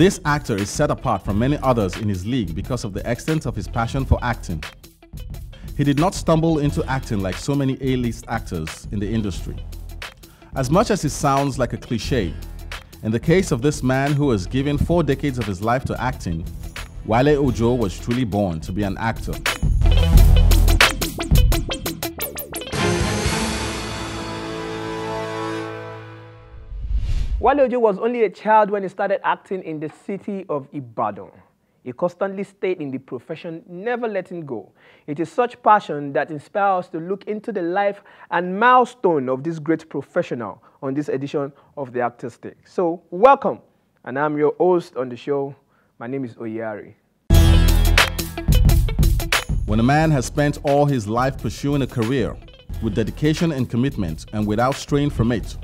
This actor is set apart from many others in his league because of the extent of his passion for acting. He did not stumble into acting like so many A-list actors in the industry. As much as it sounds like a cliche, in the case of this man who has given 4 decades of his life to acting, Wale Ojo was truly born to be an actor. Wale Ojo was only a child when he started acting in the city of Ibadan. He constantly stayed in the profession, never letting go. It is such passion that inspires us to look into the life and milestone of this great professional on this edition of The Actor's Take. So, welcome, and I'm your host on the show. My name is Oyari. When a man has spent all his life pursuing a career with dedication and commitment and without straying from it,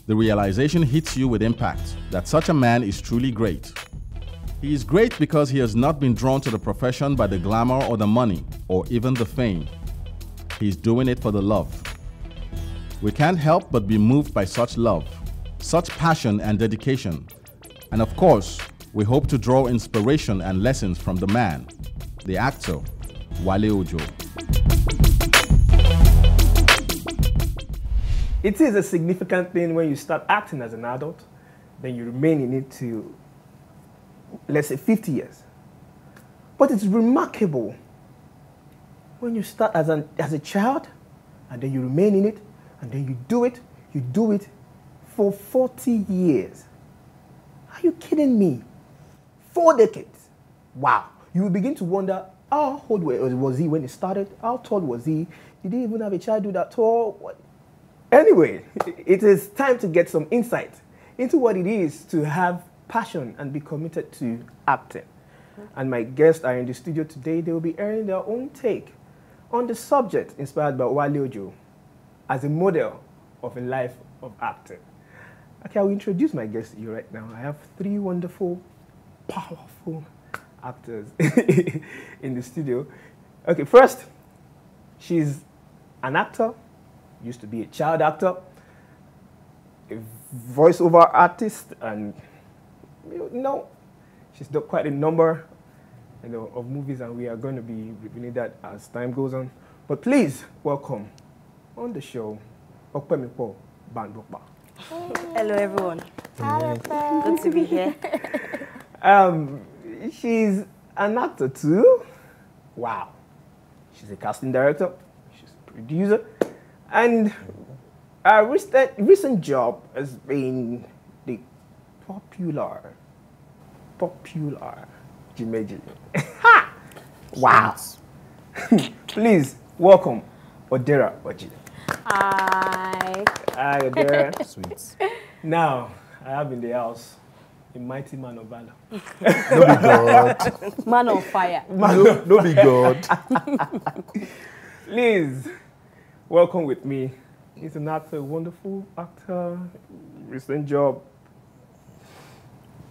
the realization hits you with impact that such a man is truly great. He is great because he has not been drawn to the profession by the glamour or the money or even the fame. He's doing it for the love. We can't help but be moved by such love, such passion and dedication. And of course, we hope to draw inspiration and lessons from the man, the actor, Wale Ojo. It is a significant thing when you start acting as an adult, then you remain in it to, let's say, 50 years. But it's remarkable when you start as a child, and then you remain in it, and then you do it for 40 years. Are you kidding me? 4 decades. Wow. You will begin to wonder, how old was he when he started? How tall was he? Did he even have a childhood at all? What? Anyway, it is time to get some insight into what it is to have passion and be committed to acting. And my guests are in the studio today. They will be airing their own take on the subject inspired by Wale Ojo as a model of a life of acting. Okay, I will introduce my guests to you right now. I have 3 wonderful, powerful actors in the studio. Okay, first, she's an actor. Used to be a child actor, a voiceover artist, and she's done quite a number of movies, and we are going to be revealing that as time goes on. But please welcome on the show, Okpemipo Bandokpa. Hello everyone. Good to be here. She's an actor too. Wow. She's a casting director. She's a producer. And our recent job has been the popular Jimeji. Ha! Wow. Please welcome Odera Oji. Hi. Hi, Odera. Sweet. Now, I have in the house a mighty man of valor. No be God. Man on fire. No be God. Please welcome with me. He's an actor, a wonderful actor, recent job.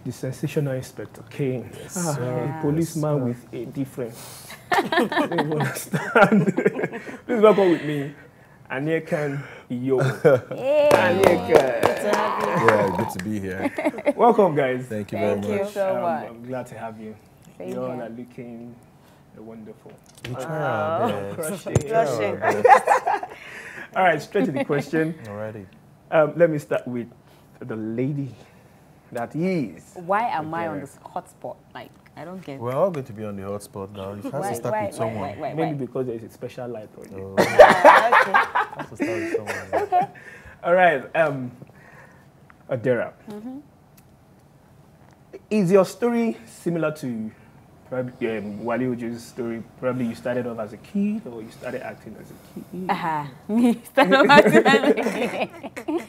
The sensational Inspector Kane. Yes, A policeman with a difference. I don't understand. Please welcome with me, Anyekan Iyo. Hey. Anyekan. Good to have you. Yeah, good to be here. Welcome, guys. Thank you very Thank you much. so much. I'm glad to have you. Same You all here. are looking wonderful. We try our best. Crushing. Blushing. All right, straight to the question. Alrighty. Let me start with the lady that is. Why am I on this hotspot? Like, I don't get. We're all going to be on the hotspot now. You have to start with someone. Maybe because there is a special light on you. Oh, Okay. have to start with someone. Okay. All right, Odera. Is your story similar to probably Wale Ojo's story? Probably you started off as a kid, or you started acting as a kid. Me stand up acting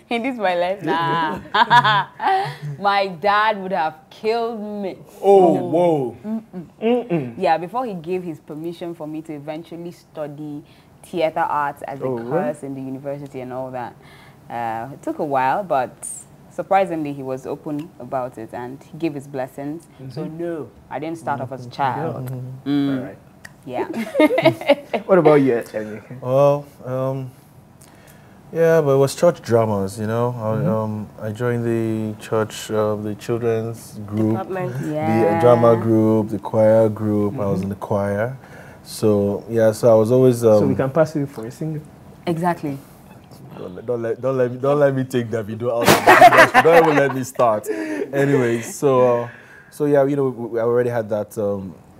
in this my life. Nah. My dad would have killed me. Oh, whoa. Yeah, before he gave his permission for me to eventually study theater arts as a course in the university and all that. It took a while, but surprisingly, he was open about it and he gave his blessings. So no, I didn't start off as a child. All right. Yeah. What about you, Emily? Well, Yeah, but it was church dramas, you know. I joined the church, the children's group, the drama group, the choir group. I was in the choir. So, yeah, so I was always... so we can pass you for a singer. Exactly. Don't let me take that video out of the industry. Don't even let me start. Anyway, so yeah, you know, I already had that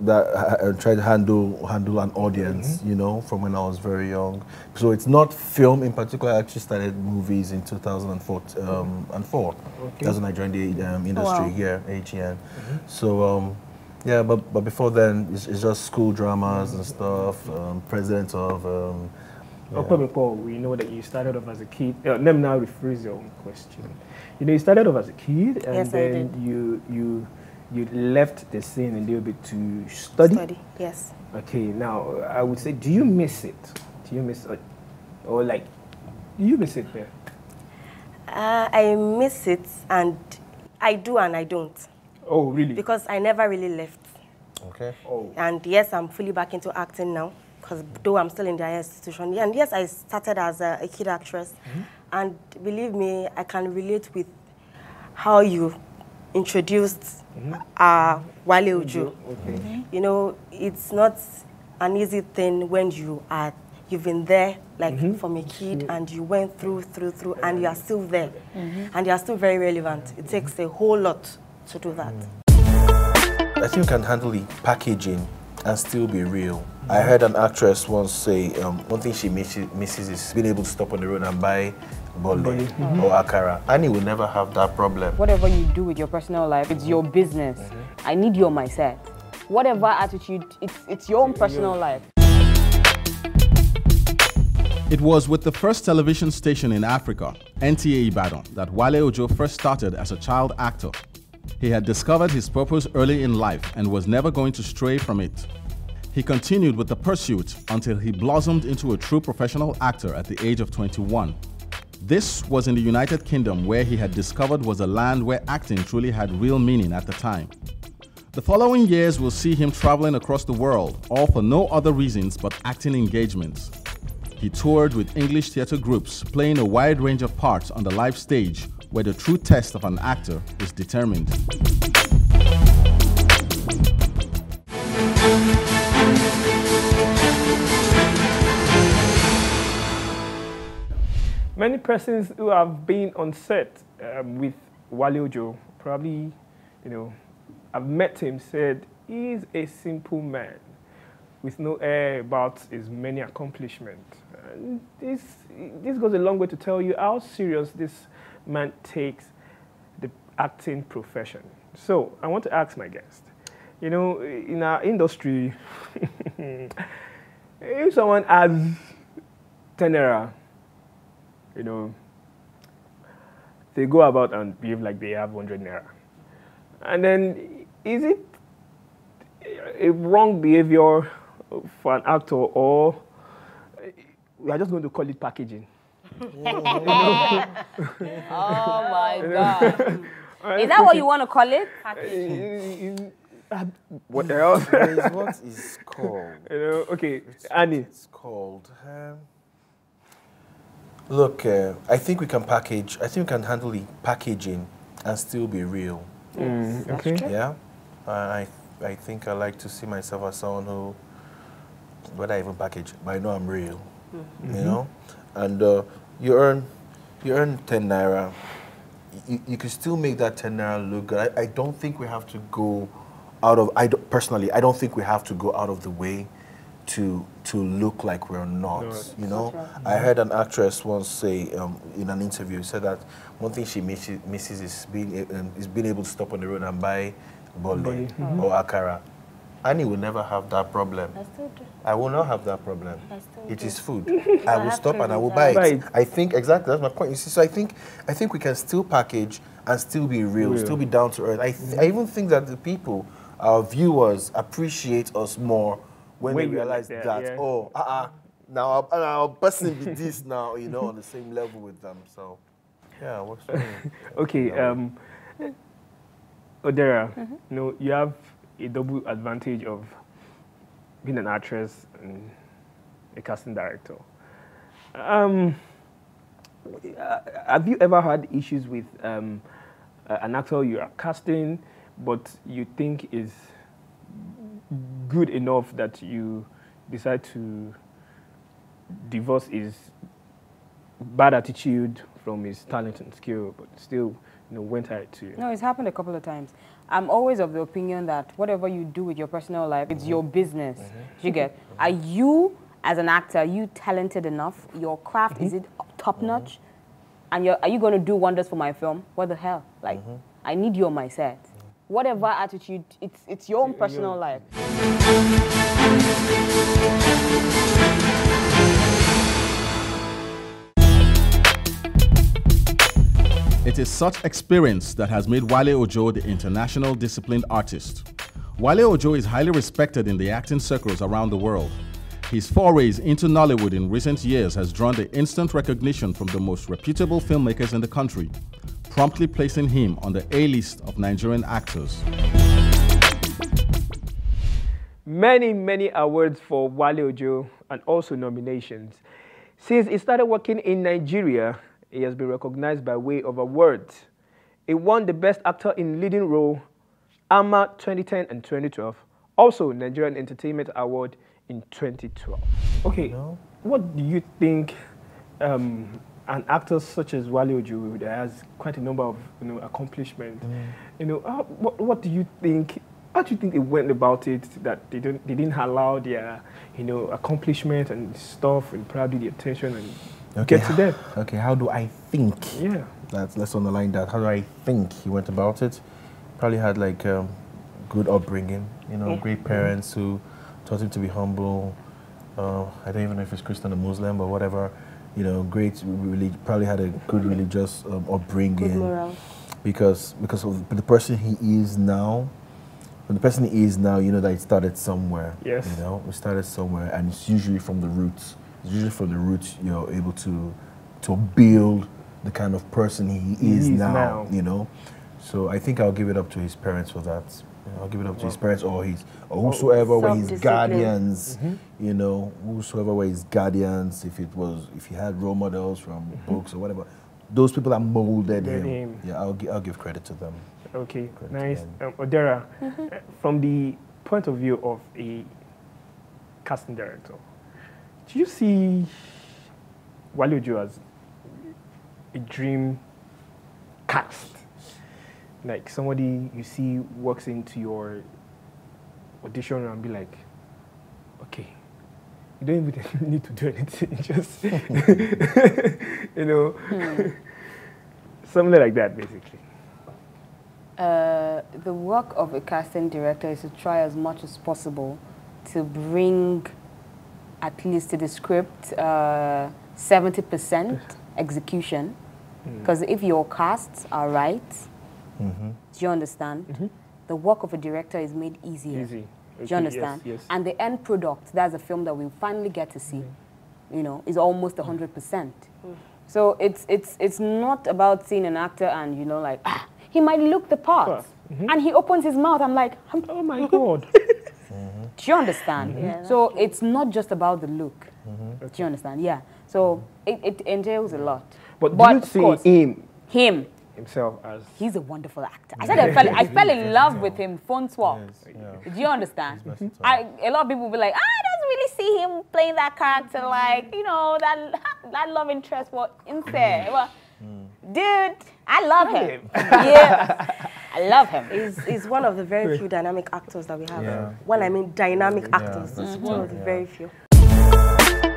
I tried to handle an audience, you know, from when I was very young. So it's not film in particular. I actually started movies in 2004. That's when I joined the industry here, AGN. So yeah, but before then, it's just school dramas and stuff. President of. We know that you started off as a kid. Let me now rephrase your own question. You know, you started off as a kid, and yes, then you left the scene a little bit to study. Yes. Okay. Now, I would say, do you miss it? Do you miss it, or like, do you miss it there? I miss it, and I do, and I don't. Oh, really? Because I never really left. Okay. Oh. And yes, I'm fully back into acting now. Because though I'm still in the higher institution. And yes, I started as a kid actress. And believe me, I can relate with how you introduced Wale Ojo. Okay. You know, it's not an easy thing when you've been there, like from a kid, and you went through, and you are still there. And you are still very relevant. It takes a whole lot to do that. I think you can handle the packaging and still be real. I heard an actress once say, one thing she misses is being able to stop on the road and buy bole or akara. Annie will never have that problem. Whatever you do with your personal life, it's your business. I need your mindset. Whatever attitude, it's your own personal life. It was with the first television station in Africa, NTA Ibadan, that Wale Ojo first started as a child actor. He had discovered his purpose early in life and was never going to stray from it. He continued with the pursuit until he blossomed into a true professional actor at the age of 21. This was in the United Kingdom, where he had discovered was a land where acting truly had real meaning at the time. The following years will see him traveling across the world, all for no other reasons but acting engagements. He toured with English theatre groups, playing a wide range of parts on the live stage, where the true test of an actor is determined. Many persons who have been on set with Wale Ojo probably, you know, I've met him, said he's a simple man with no air about his many accomplishments. And this goes a long way to tell you how serious this man takes the acting profession. So I want to ask my guest, you know, in our industry, if someone has 10 naira, you know, they go about and behave like they have 100 naira. And then, is it a wrong behavior for an actor, or we are just going to call it packaging? Oh my God. Is that what you want to call it? Packaging. What else? What is called? You know, okay, Annie. It's called. Look, I think we can package. I think we can handle the packaging and still be real. Okay. Yeah, I think I like to see myself as someone who, whether I even package, but I know I'm real. You know, and you earn 10 naira. You can still make that 10 naira look good. I don't think we have to go out of. Personally, I don't think we have to go out of the way to look like we're not. You know, I heard an actress once say in an interview, said that one thing she misses is being able to stop on the road and buy bole or akara. Annie will never have that problem. I still do. I will not have that problem. It is food. I will have stop and I will privilege, buy it. Right. I think exactly that's my point. You see, so I think we can still package and still be real, still be down to earth. I even think that the people, our viewers, appreciate us more when they realize like that, yeah. now our person be this now, you know, on the same level with them. So yeah, what's Okay, Odera, you know, you have a double advantage of being an actress and a casting director. have you ever had issues with an actor you are casting, but you think is good enough that you decide to divorce his bad attitude from his talent and skill, but still, went ahead to... No, it's happened a couple of times. I'm always of the opinion that whatever you do with your personal life, it's your business. You get? Are you, as an actor, are you talented enough? Your craft, is it top-notch? And are you going to do wonders for my film? What the hell? Like, I need you on my set. Whatever attitude, it's your own personal life. It is such experience that has made Wale Ojo the international disciplined artist. Wale Ojo is highly respected in the acting circles around the world. His forays into Nollywood in recent years has drawn the instant recognition from the most reputable filmmakers in the country, promptly placing him on the A-list of Nigerian actors. Many, many awards for Wale Ojo and also nominations. Since he started working in Nigeria, he has been recognized by way of awards. He won the Best Actor in Leading Role, AMA 2010 and 2012, also Nigerian Entertainment Award in 2012. Okay, what do you think an actor such as Wale Ojo that has quite a number of accomplishments, what do you think? How do you think they went about it that they didn't allow their accomplishment and stuff and probably the attention and get to them? Okay, how do I think? Yeah. Let's underline that. How do I think he went about it? Probably had like good upbringing, great parents who taught him to be humble. I don't even know if he's Christian or Muslim, but whatever. Great, probably had a good religious upbringing. Good morals. Because of the person he is now. But the person he is now, that he started somewhere. Yes. We started somewhere, and it's usually from the roots. It's usually from the roots you're able to build the kind of person he is now. So I think I'll give it up to his parents for that. I'll give it up to his parents or whosoever were his guardians. Whosoever were his guardians. If he had role models from books or whatever, those people that molded him. Yeah, I'll give credit to them. Okay, nice. Odera, from the point of view of a casting director, do you see Wale Ojo as a dream cast? Like somebody you see walks into your audition and be like, okay, you don't even need to do anything, just, something like that, basically. The work of a casting director is to try as much as possible to bring at least to the script 70% execution. Because if your casts are right, do you understand? The work of a director is made easier. Easy. Do you understand? Yes. And the end product, that's a film that we finally get to see, is almost 100%. So it's not about seeing an actor and, he might look the part. And he opens his mouth, I'm like, oh my God. Do you understand? Yeah, so it's not just about the look. Do you understand? Yeah. So it entails a lot. But do you see him himself as... He's a wonderful actor. I said I fell in love with him, phone swap. Yes, Do you understand? A lot of people will be like, I don't really see him playing that character like, that love interest was in there. Well, dude, I love him. Yeah, I love him. He's one of the very few dynamic actors that we have. Yeah. When I mean dynamic actors, he's one of the very few.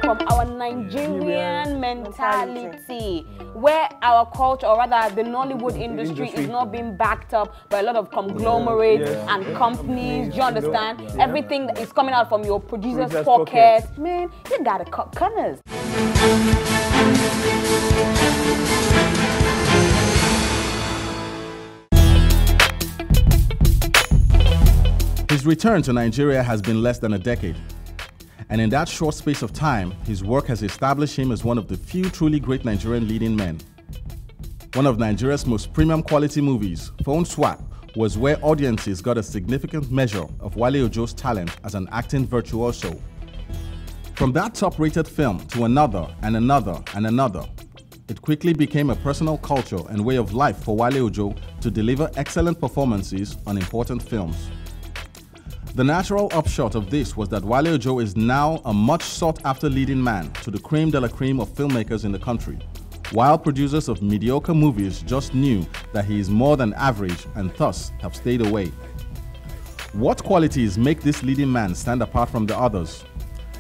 From our Nigerian mentality, where our culture, or rather the Nollywood industry is not being backed up by a lot of conglomerates and companies. Do you understand? Everything that is coming out from your producer's pocket. Man, you gotta cut corners. His return to Nigeria has been less than a decade. And in that short space of time, his work has established him as one of the few truly great Nigerian leading men. One of Nigeria's most premium quality movies, Phone Swap, was where audiences got a significant measure of Wale Ojo's talent as an acting virtuoso. From that top-rated film to another and another and another, it quickly became a personal culture and way of life for Wale Ojo to deliver excellent performances on important films. The natural upshot of this was that Wale Ojo is now a much sought-after leading man to the creme de la creme of filmmakers in the country, while producers of mediocre movies just knew that he is more than average and thus have stayed away. What qualities make this leading man stand apart from the others?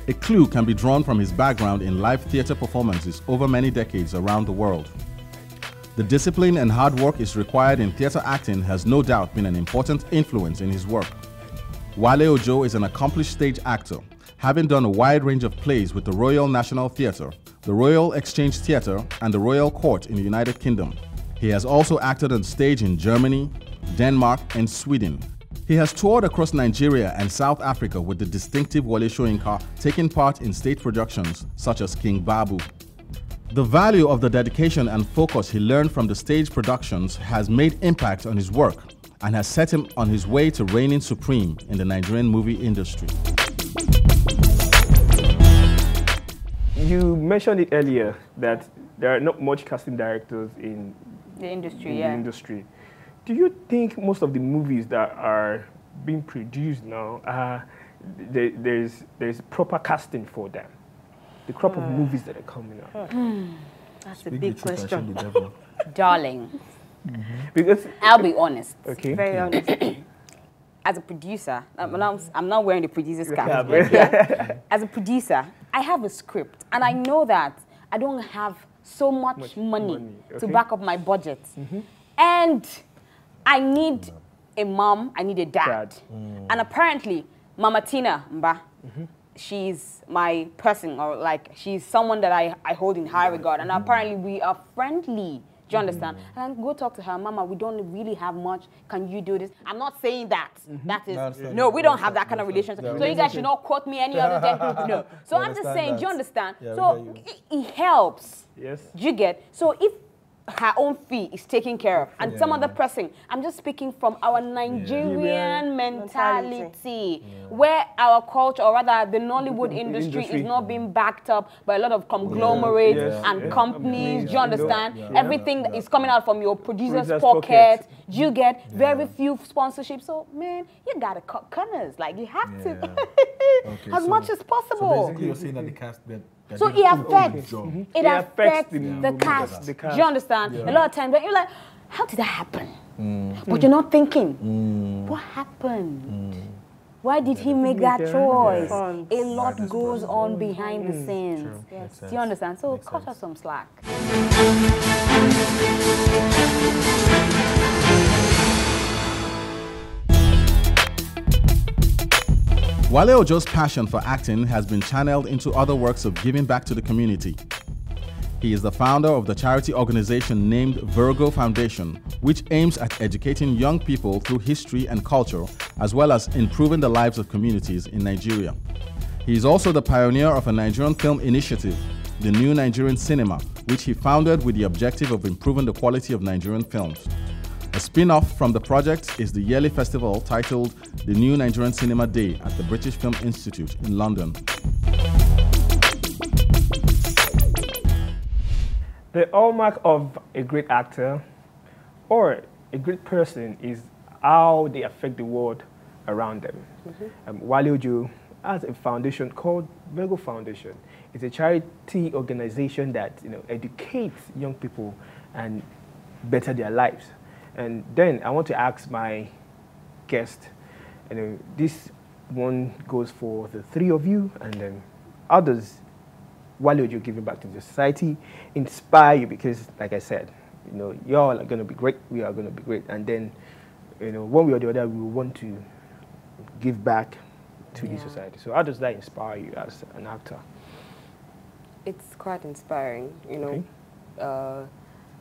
A clue can be drawn from his background in live theater performances over many decades around the world. The discipline and hard work is required in theater acting has no doubt been an important influence in his work. Wale Ojo is an accomplished stage actor, having done a wide range of plays with the Royal National Theatre, the Royal Exchange Theatre, and the Royal Court in the United Kingdom. He has also acted on stage in Germany, Denmark, and Sweden. He has toured across Nigeria and South Africa with the distinctive Wale Soyinka, taking part in state productions such as King Babu. The value of the dedication and focus he learned from the stage productions has made impact on his work and has set him on his way to reigning supreme in the Nigerian movie industry. You mentioned it earlier that there are not much casting directors in the industry. The industry. Do you think most of the movies that are being produced now, there's proper casting for them? The crop of movies that are coming out. That's a big question. Darling. Because I'll be honest. Okay. Very honest. As a producer, I'm not wearing the producer's cap. Yeah. As a producer, I have a script, and I know that I don't have so much money to back up my budget. And I need a mom, I need a dad. And apparently, Mama Tina Mba, she's my person, or like she's someone that I hold in high regard. And apparently we are friendly. Do you understand? And I go talk to her, Mama, we don't really have much. Can you do this? I'm not saying that. That is, no, we don't have that kind of relationship. So you guys should not quote me any other day. No. So I'm just saying, do you understand? So it helps. Yes. Do you get? So if her own fee is taken care of, and some other person, I'm just speaking from our Nigerian mentality, where our culture, or rather the Nollywood industry is not being backed up by a lot of conglomerates and companies. Do you understand? Everything that is coming out from your producer's pocket. Do you get? Very few sponsorships. So, man, you gotta cut corners. Like, you have to, as much as possible. So basically, you're saying that the cast so it affects, it affects the cast. Do you understand? A lot of times you're like, how did that happen? But you're not thinking, what happened? Why did he make that choice? A lot goes on behind the scenes. Do you understand? So cut us some slack. Wale Ojo's passion for acting has been channeled into other works of giving back to the community. He is the founder of the charity organization named Virgo Foundation, which aims at educating young people through history and culture, as well as improving the lives of communities in Nigeria. He is also the pioneer of a Nigerian film initiative, the New Nigerian Cinema, which he founded with the objective of improving the quality of Nigerian films. A spin-off from the project is the yearly festival titled the New Nigerian Cinema Day at the British Film Institute in London. The hallmark of a great actor or a great person is how they affect the world around them. Wale Ojo has a foundation called Virgo Foundation. It's a charity organization that educates young people and better their lives. And then I want to ask my guest, this one goes for the three of you, and then how does Wale Ojo giving back to the society inspire you? Because, like I said, y'all are going to be great, we are going to be great, and then, one way or the other, we want to give back to the society. So how does that inspire you as an actor? It's quite inspiring,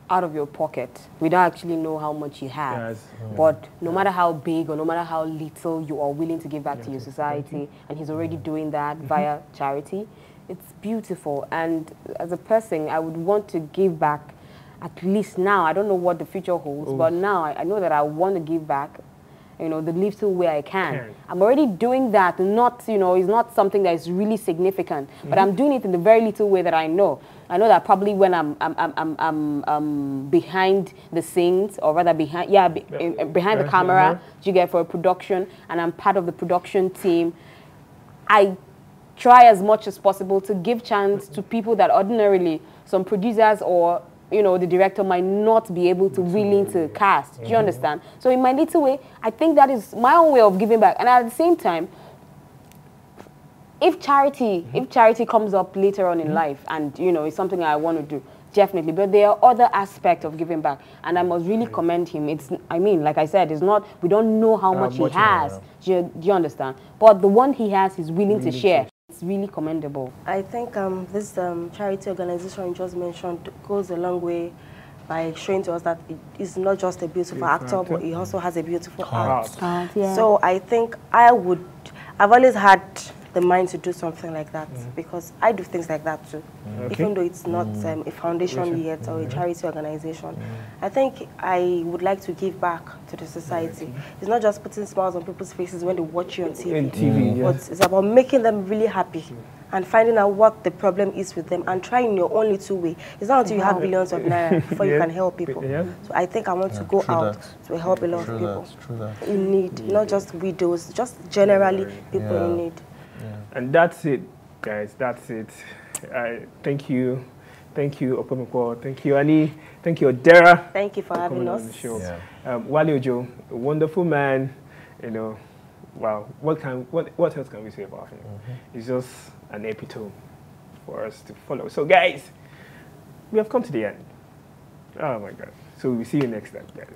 out of your pocket. We don't actually know how much you have. Yes. But no matter how big or no matter how little you are willing to give back to your society, and he's already doing that via charity, it's beautiful. And as a person, I would want to give back, at least now. I don't know what the future holds, but now I know that I want to give back you know, the little way I can. I'm already doing that, not, you know, it's not something that is really significant, but I'm doing it in the very little way that I know. I know that probably when I'm behind the scenes, or rather behind the camera, you get, for a production, and I'm part of the production team, I try as much as possible to give chance to people that ordinarily some producers or, you know, the director might not be able to willing to cast. Do you understand? So in my little way, I think that is my own way of giving back. And at the same time, if charity comes up later on in life, and, you know, it's something I want to do, definitely. But there are other aspects of giving back, and I must really commend him. It's, I mean, like I said, it's not, we don't know how much he has. Do you understand? But the one he has, he's willing to share. It's really commendable. I think this charity organization you just mentioned goes a long way by showing to us that it's not just a beautiful actor, but he also has a beautiful heart. So I think I've always had the mind to do something like that, because I do things like that too. Even though it's not a foundation yet or a charity organization. I think I would like to give back to the society. It's not just putting smiles on people's faces when they watch you on TV, but it's about making them really happy and finding out what the problem is with them and trying your own little way. It's not until you have billions of naira before you can help people. So I think I want to go out to help a lot of people in need, not just widows, just generally people in need. And that's it, guys. That's it. Thank you. Thank you, Opomoko. Thank you, Annie. Thank you, Odera. Thank you for having us. On the show. Wale Ojo, a wonderful man. You know, wow. What else can we say about him? He's just an epitome for us to follow. So, guys, we have come to the end. Oh my God. So we'll see you next time, guys.